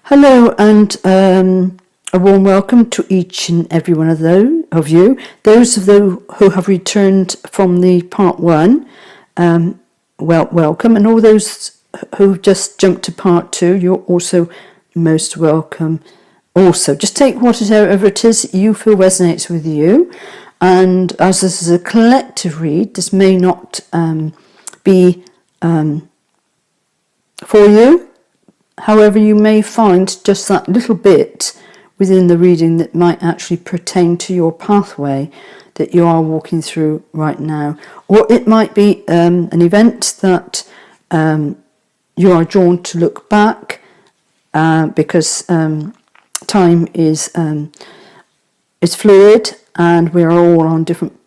Hello and a warm welcome to each and every one of you. Those of you who have returned from the part one, welcome. And all those who've just jumped to part two, you're also most welcome. Also, just take whatever it is you feel resonates with you. And as this is a collective read, this may not be for you. However, you may find just that little bit within the reading that might actually pertain to your pathway that you are walking through right now. Or it might be an event that you are drawn to look back because time is fluid and we are all on different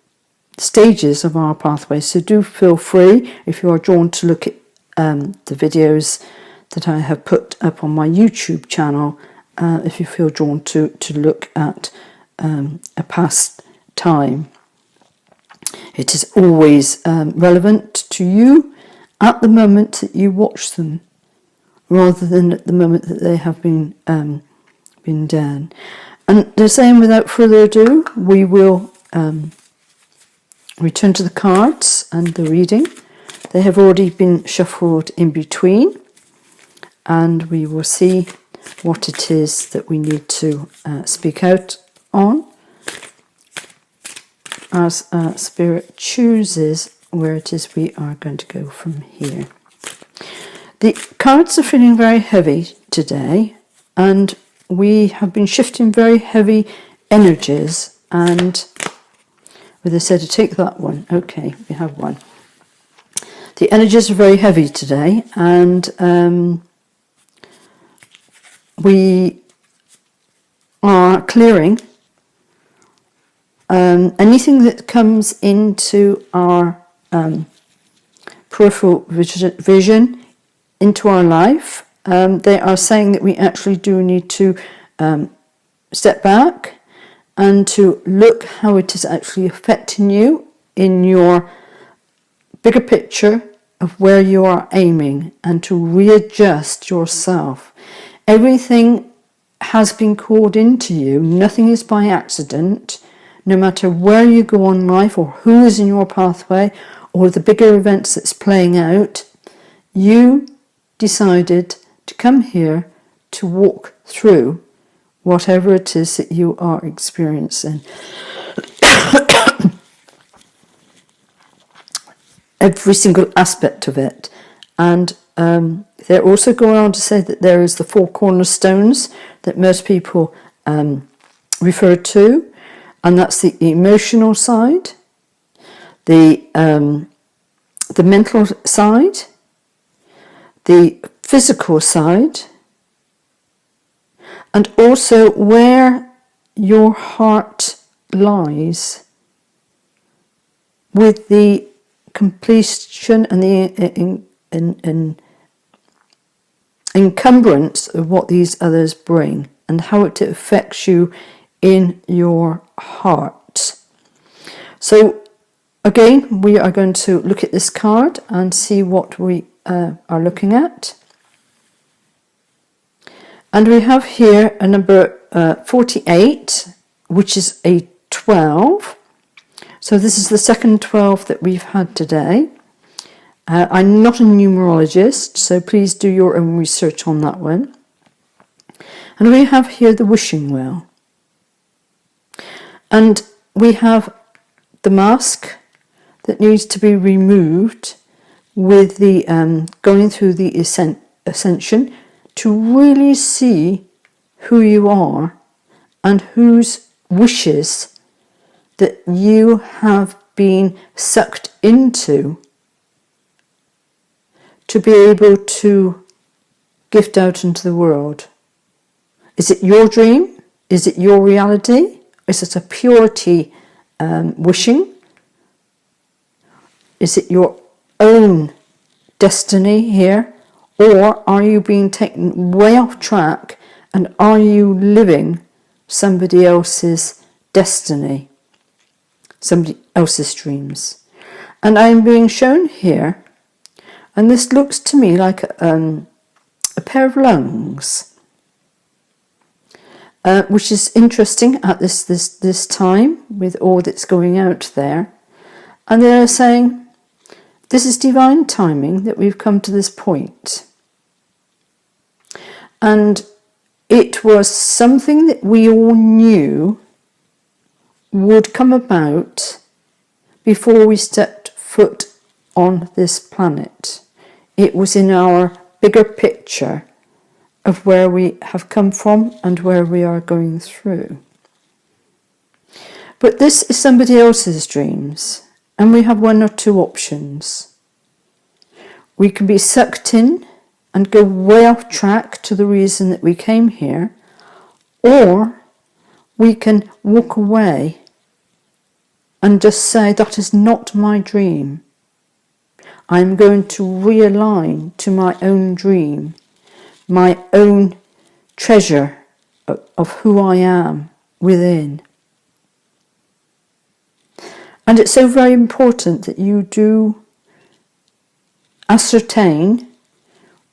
stages of our pathway. So do feel free, if you are drawn to look at the videos that I have put up on my YouTube channel, if you feel drawn to look at a past time. It is always relevant to you at the moment that you watch them, rather than at the moment that they have been done. And the same, without further ado, we will return to the cards and the reading. They have already been shuffled in between. And we will see what it is that we need to speak out on as Spirit chooses where it is we are going to go from here. The cards are feeling very heavy today, and we have been shifting very heavy energies. And well, they said to take that one. Okay, we have one. The energies are very heavy today, and we are clearing anything that comes into our peripheral vision into our life. They are saying that we actually do need to step back and to look how it is actually affecting you in your bigger picture of where you are aiming, and to readjust yourself. Everything has been called into you. Nothing is by accident. No matter where you go in life or who is in your pathway or the bigger events that's playing out, you decided to come here to walk through whatever it is that you are experiencing. Every single aspect of it. And they're also going on to say that there is the four cornerstones that most people refer to, and that's the emotional side, the mental side, the physical side, and also where your heart lies with the completion and the encumbrance of what these others bring and how it affects you in your heart. So again, we are going to look at this card and see what we are looking at. And we have here a number 48, which is a 12. So this is the second 12 that we've had today. I'm not a numerologist, so please do your own research on that one. And we have here the wishing well. And we have the mask that needs to be removed with the going through the ascension to really see who you are and whose wishes that you have been sucked into to be able to gift out into the world. Is it your dream? Is it your reality? Is it a purity wishing? Is it your own destiny here? Or are you being taken way off track, and are you living somebody else's destiny? Somebody else's dreams? And I'm being shown here, and this looks to me like a pair of lungs. which is interesting at this time with all that's going out there. And they're saying this is divine timing that we've come to this point. And it was something that we all knew would come about before we stepped foot on this planet. It was in our bigger picture of where we have come from and where we are going through. But this is somebody else's dreams, and we have one or two options. We can be sucked in and go way off track to the reason that we came here, or we can walk away and just say, that is not my dream. I'm going to realign to my own dream, my own treasure of who I am within. And it's so very important that you do ascertain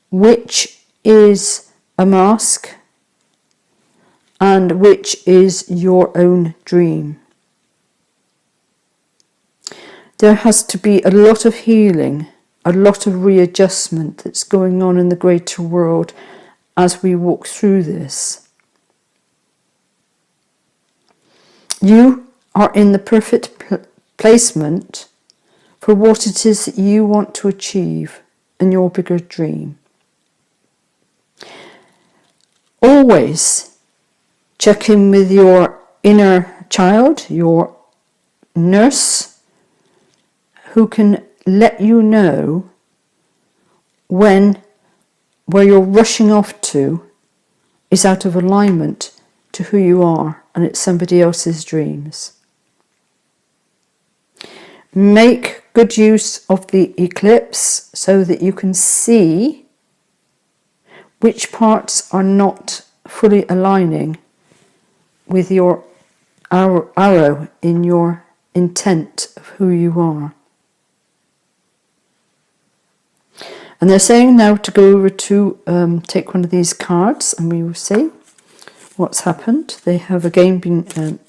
which is a mask and which is your own dream. There has to be a lot of healing, a lot of readjustment that's going on in the greater world as we walk through this. You are in the perfect placement for what it is that you want to achieve in your bigger dream. Always check in with your inner child, your nurse, who can let you know when where you're rushing off to is out of alignment to who you are, and it's somebody else's dreams. Make good use of the eclipse so that you can see which parts are not fully aligning with your arrow in your intent of who you are. And they're saying now to go over to take one of these cards, and we will see what's happened. They have again been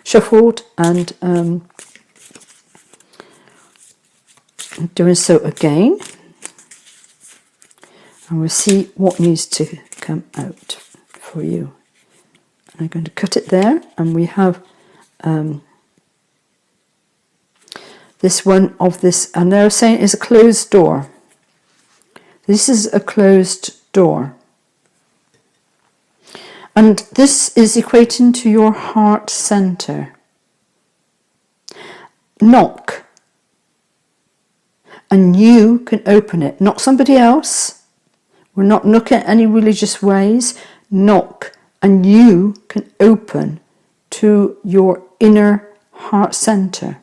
shuffled and doing so again. And we'll see what needs to come out for you. And I'm going to cut it there, and we have this one of this, and they're saying it's a closed door. This is a closed door. And this is equating to your heart center. Knock. And you can open it, not somebody else. We're not looking at any religious ways. Knock, and you can open to your inner heart center.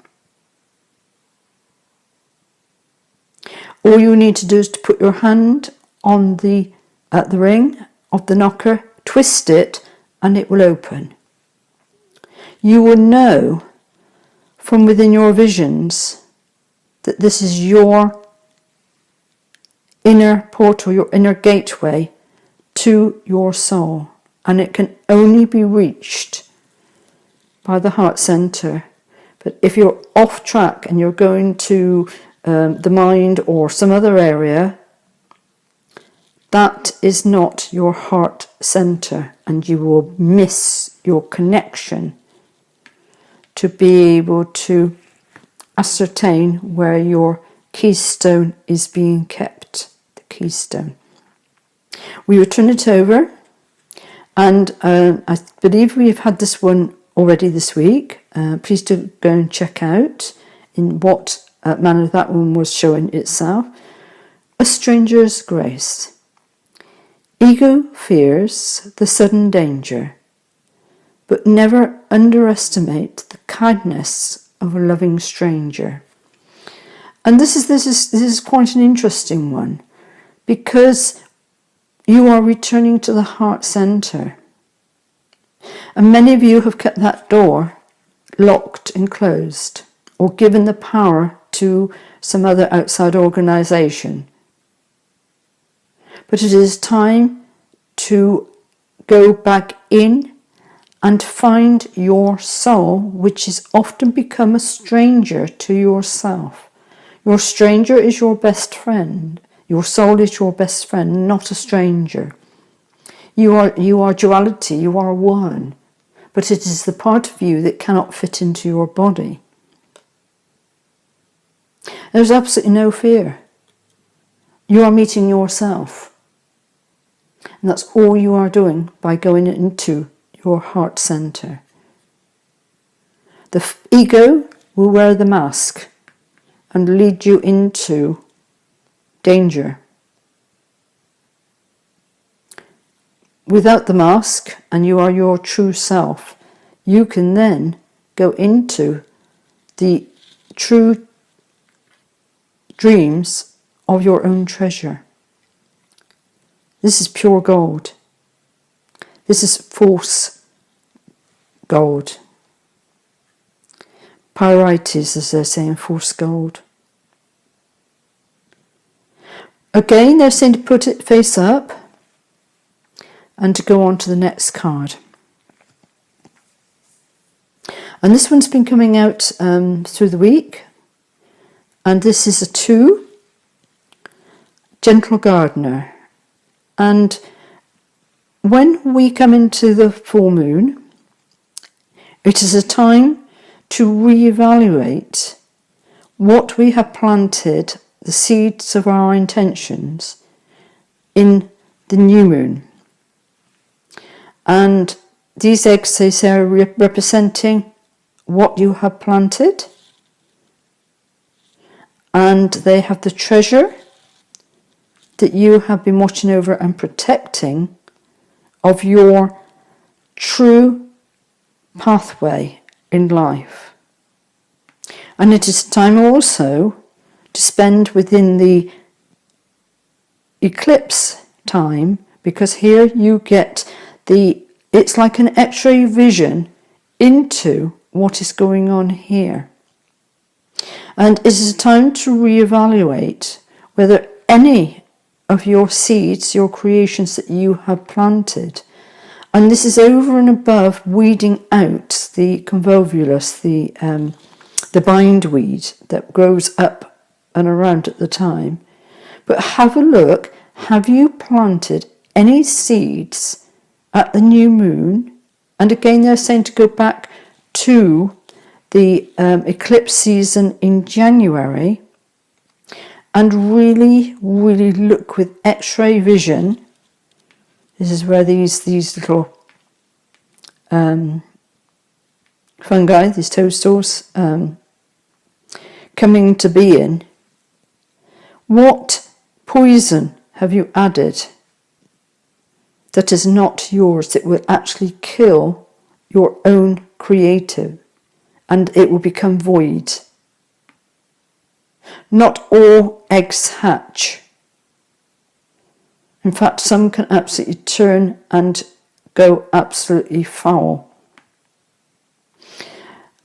All you need to do is to put your hand on the ring of the knocker, twist it, and it will open. You will know from within your visions that this is your inner portal, your inner gateway to your soul, and it can only be reached by the heart center. But if you're off track and you're going to the mind or some other area, that is not your heart center, and you will miss your connection to be able to ascertain where your keystone is being kept, the keystone. We will turn it over, and I believe we've had this one already this week. Please do go and check out in what manner that one was showing itself. A stranger's grace. Ego fears the sudden danger, but never underestimate the kindness of a loving stranger. And this is quite an interesting one, because you are returning to the heart center, and many of you have kept that door locked and closed, or given the power to some other outside organization. But it is time to go back in and find your soul, which has often become a stranger to yourself. Your stranger is your best friend. Your soul is your best friend, not a stranger. You are duality, you are one, but it is the part of you that cannot fit into your body. There's absolutely no fear. You are meeting yourself. And that's all you are doing by going into your heart center. The ego will wear the mask and lead you into danger. Without the mask, and you are your true self, you can then go into the true dreams of your own treasure. This is pure gold. This is false gold. Pyrites, as they're saying, false gold. Again, they're saying to put it face up and to go on to the next card. And this one's been coming out through the week. And this is a 2, Gentle Gardener. And when we come into the full moon, it is a time to reevaluate what we have planted, the seeds of our intentions, in the new moon. And these eggs, they say, are representing what you have planted. And they have the treasure that you have been watching over and protecting of your true pathway in life. And it is time also to spend within the eclipse time, because here you get it's like an X-ray vision into what is going on here. And it is a time to reevaluate whether any of your seeds, your creations that you have planted, and this is over and above weeding out the convolvulus, the bindweed that grows up and around at the time. But have a look, have you planted any seeds at the new moon? And again, they're saying to go back to the eclipse season in January and really, really look with X-ray vision. This is where these little fungi, these toadstools, coming to be in. What poison have you added that is not yours, that will actually kill your own creative, and it will become void? Not all eggs hatch. In fact, some can absolutely turn and go absolutely foul.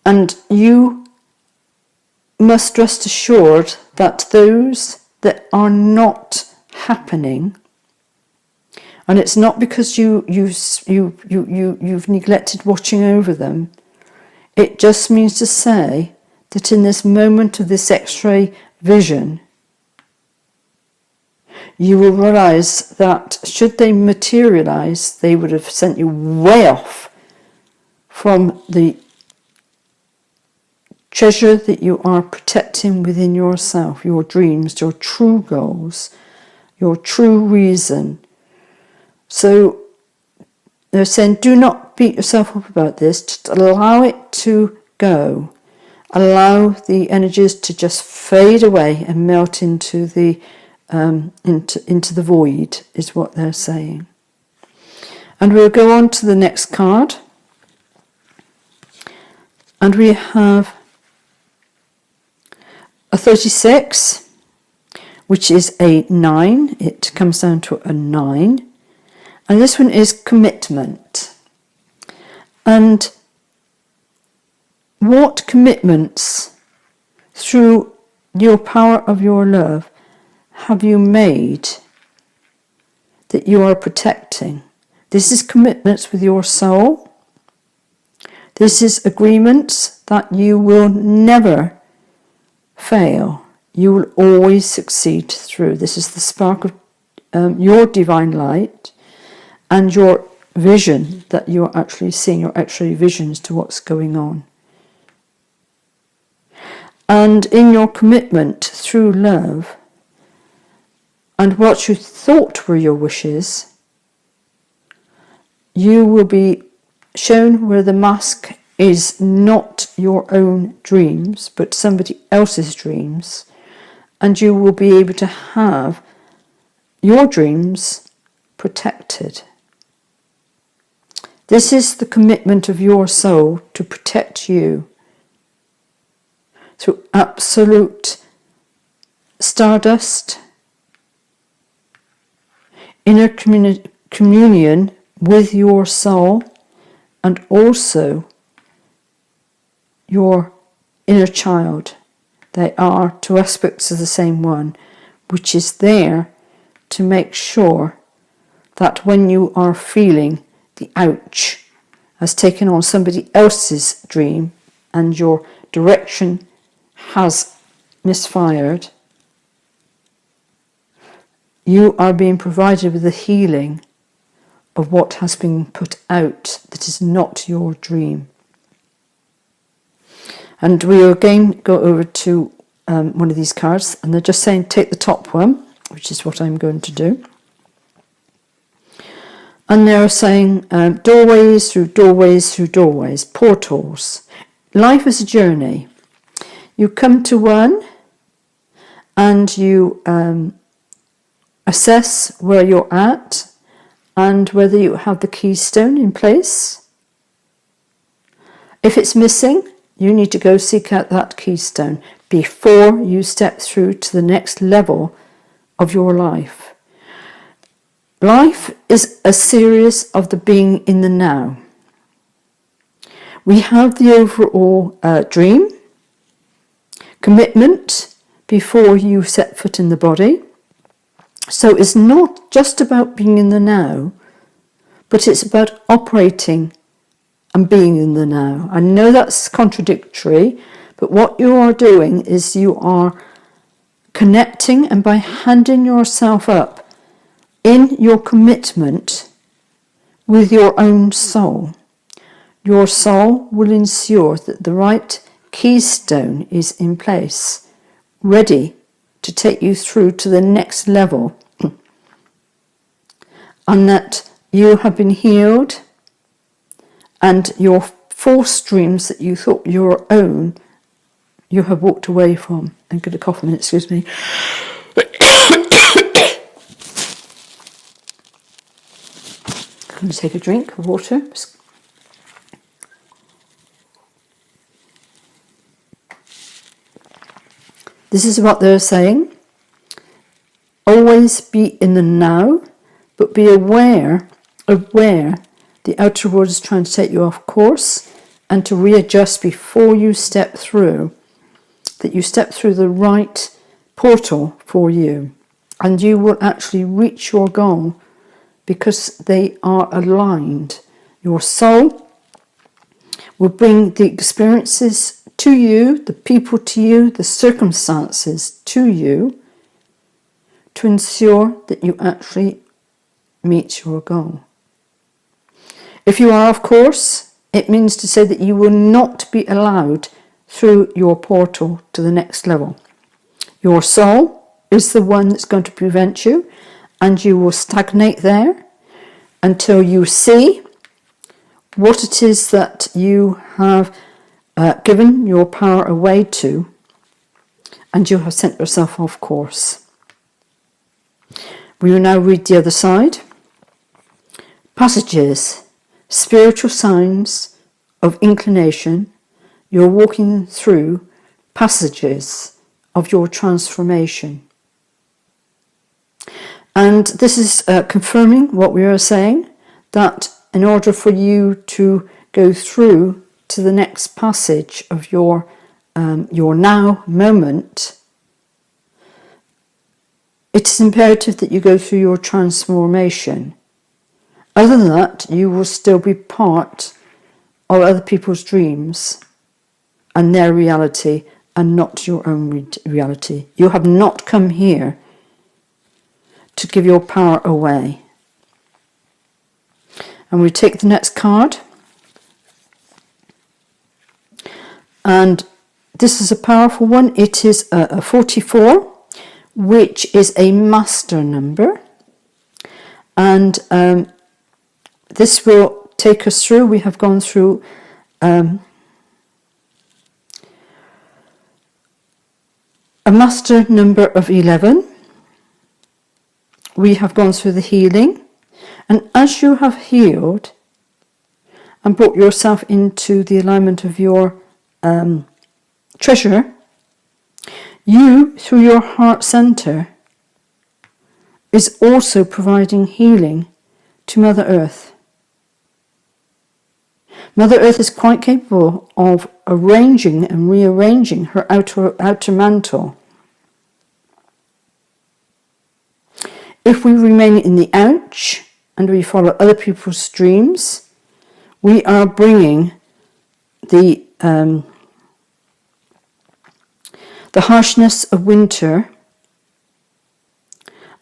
And you must rest assured that those that are not happening, and it's not because you've neglected watching over them, it just means to say that in this moment of this X-ray vision, you will realize that should they materialize, they would have sent you way off from the treasure that you are protecting within yourself, your dreams, your true goals, your true reason. So they're saying, do not beat yourself up about this, just allow it to go. Allow the energies to just fade away and melt into the void, is what they're saying. And we'll go on to the next card. And we have a 36, which is a 9. It comes down to a 9. And this one is commitment. And what commitments through your power of your love have you made that you are protecting? This is commitments with your soul. This is agreements that you will never fail. You will always succeed through. This is the spark of your divine light and your vision that you're actually seeing, your X-ray visions to what's going on. And in your commitment through love and what you thought were your wishes, you will be shown where the mask is not your own dreams, but somebody else's dreams, and you will be able to have your dreams protected. This is the commitment of your soul to protect you through absolute stardust, inner communion with your soul, and also your inner child. They are two aspects of the same one, which is there to make sure that when you are feeling the ouch has taken on somebody else's dream and your direction has misfired, you are being provided with the healing of what has been put out that is not your dream. And we will again go over to one of these cards, and they're just saying take the top one, which is what I'm going to do. And they're saying doorways through doorways through doorways, portals. Life is a journey. You come to one and you assess where you're at and whether you have the keystone in place. If it's missing, you need to go seek out that keystone before you step through to the next level of your life. Life is a series of the being in the now. We have the overall dream, commitment before you set foot in the body. So it's not just about being in the now, but it's about operating and being in the now. I know that's contradictory, but what you are doing is you are connecting, and by handing yourself up in your commitment with your own soul, your soul will ensure that the right keystone is in place, ready to take you through to the next level, and that you have been healed and your false dreams that you thought were your own, you have walked away from. I'm going to cough a minute, excuse me. I'm going to take a drink of water. This is what they're saying. Always be in the now, but be aware of where the outer world is trying to take you off course, and to readjust before you step through, that you step through the right portal for you, and you will actually reach your goal because they are aligned. Your soul will bring the experiences to you, the people to you, the circumstances to you, to ensure that you actually meet your goal. If you are off course, it means to say that you will not be allowed through your portal to the next level. Your soul is the one that's going to prevent you, and you will stagnate there until you see what it is that you have given your power away to, and you have sent yourself off course. We will now read the other side. Passages, spiritual signs of inclination. You're walking through passages of your transformation. And this is confirming what we are saying, that in order for you to go through to the next passage of your now moment, it is imperative that you go through your transformation. Other than that, you will still be part of other people's dreams and their reality, and not your own reality. You have not come here to give your power away. And we take the next card. And this is a powerful one. It is a 44, which is a master number. And this will take us through. We have gone through a master number of 11. We have gone through the healing. And as you have healed and brought yourself into the alignment of your treasure, you, through your heart center, is also providing healing to Mother Earth. Mother Earth is quite capable of arranging and rearranging her outer mantle. If we remain in the ouch and we follow other people's dreams, we are bringing the harshness of winter,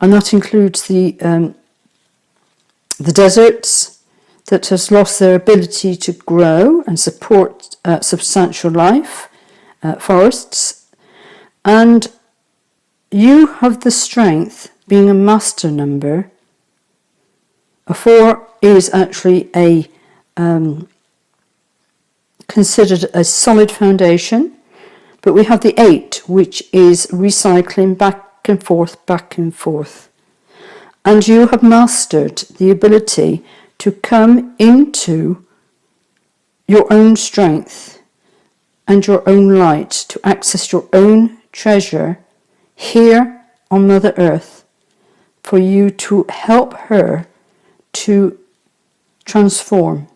and that includes the deserts that has lost their ability to grow and support substantial life, forests, and you have the strength, being a master number. A 4 is actually considered a solid foundation, but we have the 8, which is recycling back and forth. And you have mastered the ability to come into your own strength and your own light, to access your own treasure here on Mother Earth, for you to help her to transform.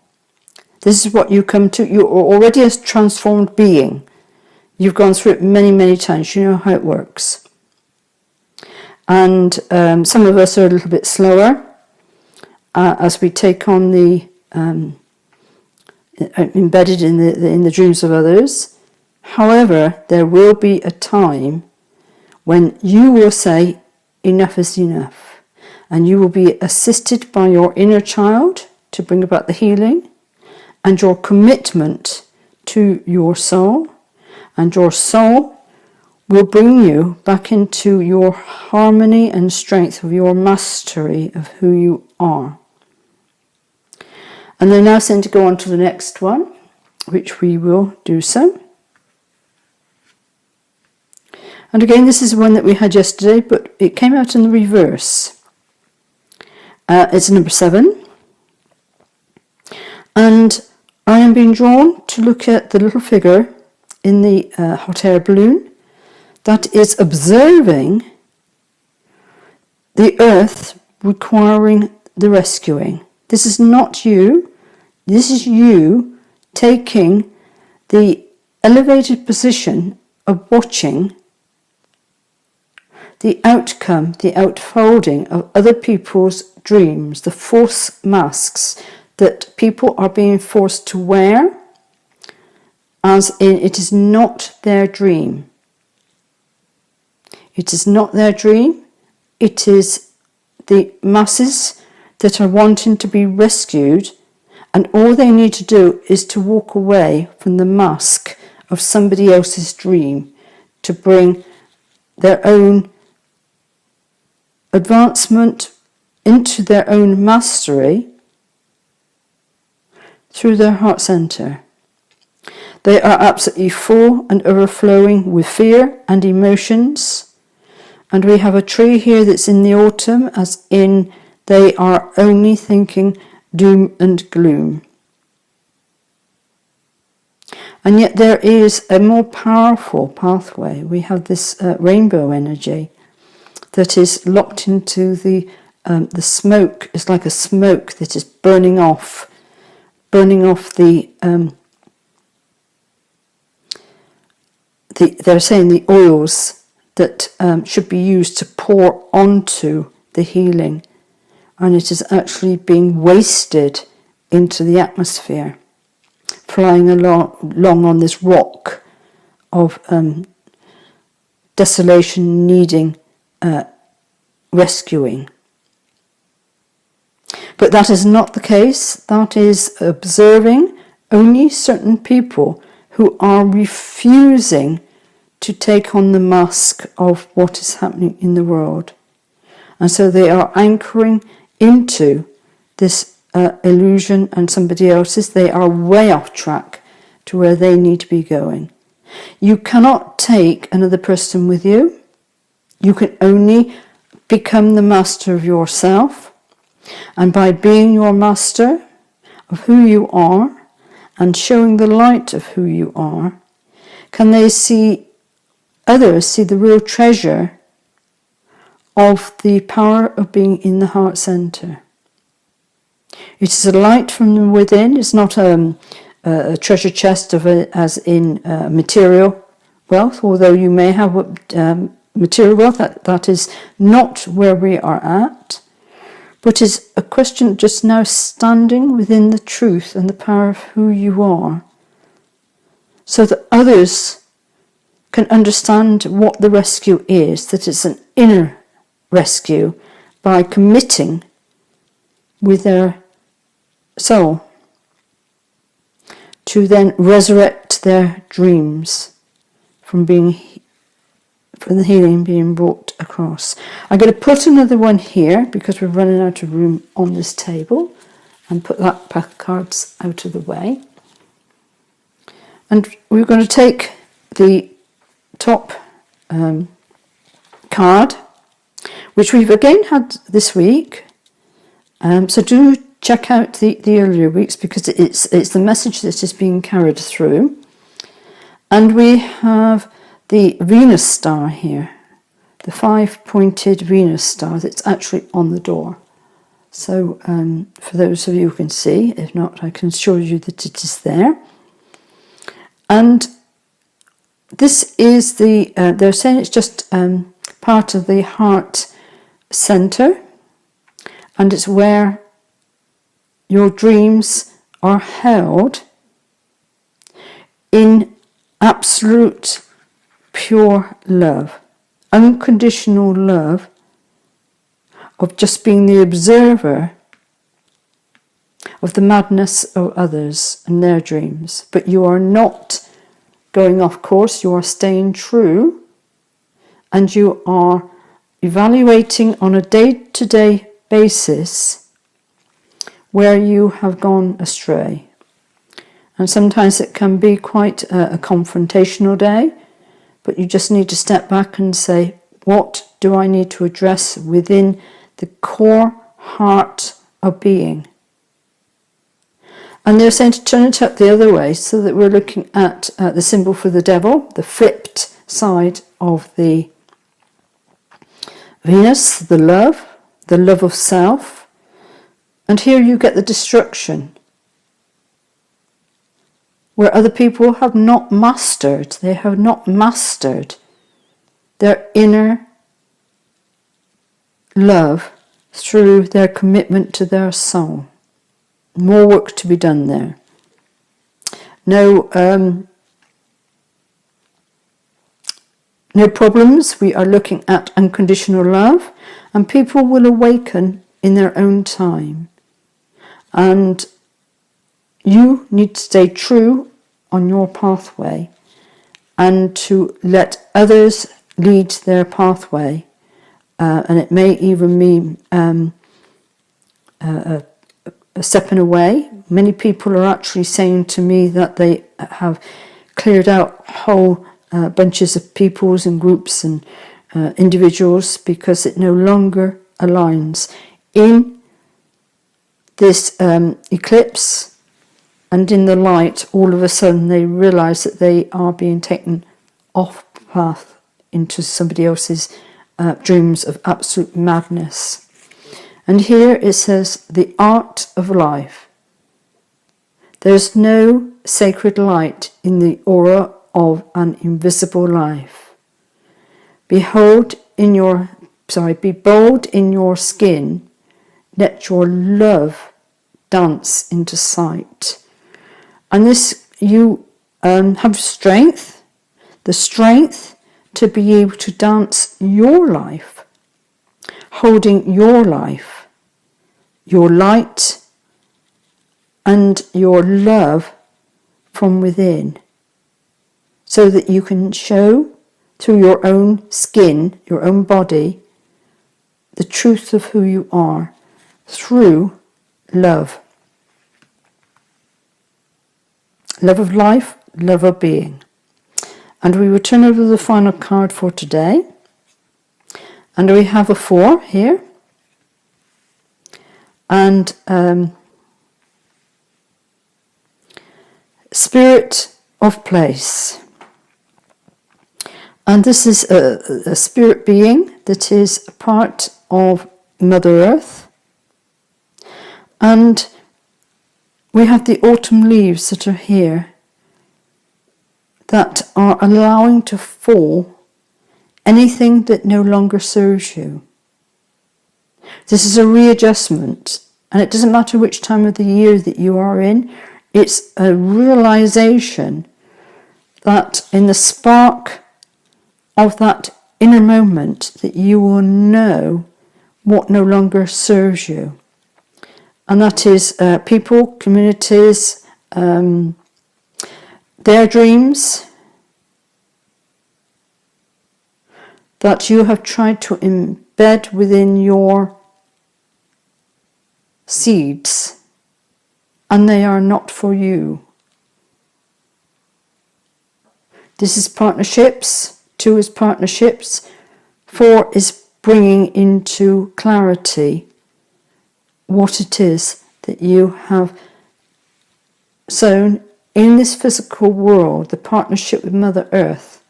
This is what you come to. You're already a transformed being. You've gone through it many, many times. You know how it works. And some of us are a little bit slower as we take on the embedded in the dreams of others. However, there will be a time when you will say, enough is enough. And you will be assisted by your inner child to bring about the healing, and your commitment to your soul. And your soul will bring you back into your harmony and strength of your mastery of who you are. And they're now saying to go on to the next one, which we will do so. And again, this is one that we had yesterday, but it came out in the reverse. It's number 7. And I am being drawn to look at the little figure in the hot air balloon that is observing the earth requiring the rescuing. This is not you. This is you taking the elevated position of watching the outcome, the outfolding of other people's dreams, the false masks that people are being forced to wear, as in it is not their dream. It is not their dream. It is the masses that are wanting to be rescued, and all they need to do is to walk away from the mask of somebody else's dream to bring their own advancement into their own mastery through their heart center. They are absolutely full and overflowing with fear and emotions. And we have a tree here that's in the autumn, as in they are only thinking doom and gloom. And yet there is a more powerful pathway. We have this rainbow energy that is locked into the smoke. It's like a smoke that is burning off the they're saying the oils that should be used to pour onto the healing and it is actually being wasted into the atmosphere, flying along on this rock of desolation needing rescuing. But that is not the case. That is observing only certain people who are refusing to take on the mask of what is happening in the world. And so they are anchoring into this illusion and somebody else's. They are way off track to where they need to be going. You cannot take another person with you. You can only become the master of yourself. And by being your master of who you are and showing the light of who you are, can they see others see the real treasure of the power of being in the heart center. It is a light from within. It's not a treasure chest of as in material wealth, although you may have material wealth. That is not where we are at. But it's a question just now standing within the truth and the power of who you are, so that others can understand what the rescue is, that it's an inner rescue by committing with their soul to then resurrect their dreams from the healing being brought across. I'm going to put another one here because we're running out of room on this table, and put that pack of cards out of the way. And we're going to take the top card, which we've again had this week. So do check out the earlier weeks, because it's the message that is being carried through. And we have the Venus star here, the 5-pointed Venus star that's actually on the door. So for those of you who can see, if not, I can assure you that it is there. And this is they're saying it's just part of the heart center, and it's where your dreams are held in absolute pure love, unconditional love of just being the observer of the madness of others and their dreams. But you are not going off course, you are staying true, and you are evaluating on a day-to-day basis where you have gone astray. And sometimes it can be quite a confrontational day, but you just need to step back and say, what do I need to address within the core heart of being? And they're saying to turn it up the other way, so that we're looking at the symbol for the devil, the flipped side of the Venus, the love of self. And here you get the destruction, where other people have not mastered, they have not mastered their inner love through their commitment to their soul. More work to be done there. No problems. We are looking at unconditional love, and people will awaken in their own time. And you need to stay true on your pathway, and to let others lead their pathway. And it may even mean stepping away. Many people are actually saying to me that they have cleared out whole bunches of peoples and groups and individuals, because it no longer aligns. In this eclipse and in the light, all of a sudden they realize that they are being taken off path into somebody else's dreams of absolute madness. And here it says, the art of life. There's no sacred light in the aura of an invisible life. Be bold in your skin, let your love dance into sight. And this, you have strength, the strength to be able to dance your life, holding your life, your light and your love from within, so that you can show through your own skin, your own body, the truth of who you are through love. Love of life, love of being. And we will turn over the final card for today. And we have a 4 here. And Spirit of Place. And this is a spirit being that is a part of Mother Earth. And we have the autumn leaves that are here that are allowing to fall anything that no longer serves you. This is a readjustment, and it doesn't matter which time of the year that you are in, it's a realization that in the spark of that inner moment that you will know what no longer serves you. And that is people, communities, their dreams that you have tried to embed within your seeds, and they are not for you. This is partnerships. 2 is partnerships. 4 is bringing into clarity what it is that you have sown in this physical world, the partnership with Mother Earth,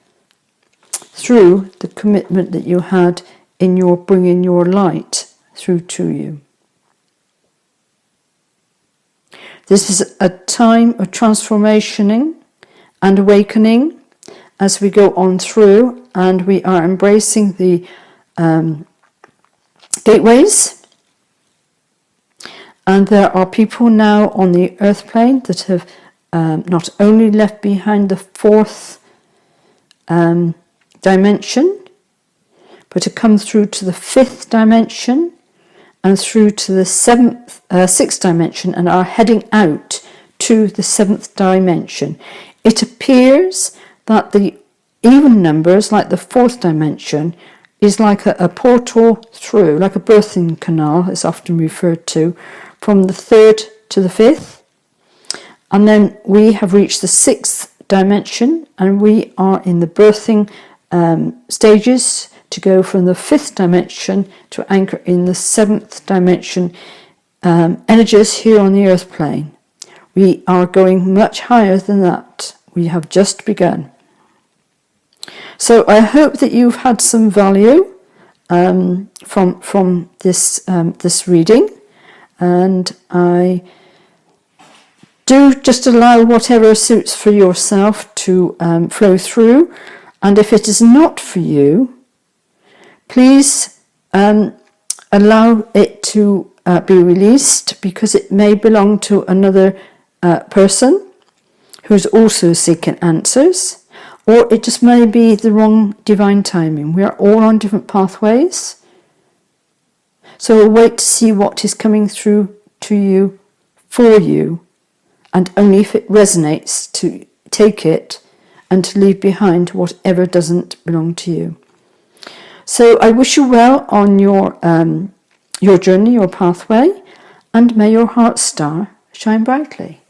through the commitment that you had in your bringing your light through to you. This is a time of transformation and awakening as we go on through, and we are embracing the gateways. And there are people now on the earth plane that have not only left behind the 4th dimension, but to come through to the 5th dimension and through to the 6th dimension, and are heading out to the 7th dimension. It appears that the even numbers, like the 4th dimension, is like a portal through, like a birthing canal, it's often referred to, from the 3rd to the 5th. And then we have reached the 6th dimension, and we are in the birthing stages to go from the 5th dimension to anchor in the 7th dimension energies here on the earth plane. We are going much higher than that. We have just begun. So I hope that you've had some value from this reading, and I do just allow whatever suits for yourself to flow through. And if it is not for you, please allow it to be released, because it may belong to another person who's also seeking answers, or it just may be the wrong divine timing. We are all on different pathways, so we'll wait to see what is coming through to you, for you, and only if it resonates to take it and to leave behind whatever doesn't belong to you. So I wish you well on your journey, your pathway, and may your heart star shine brightly.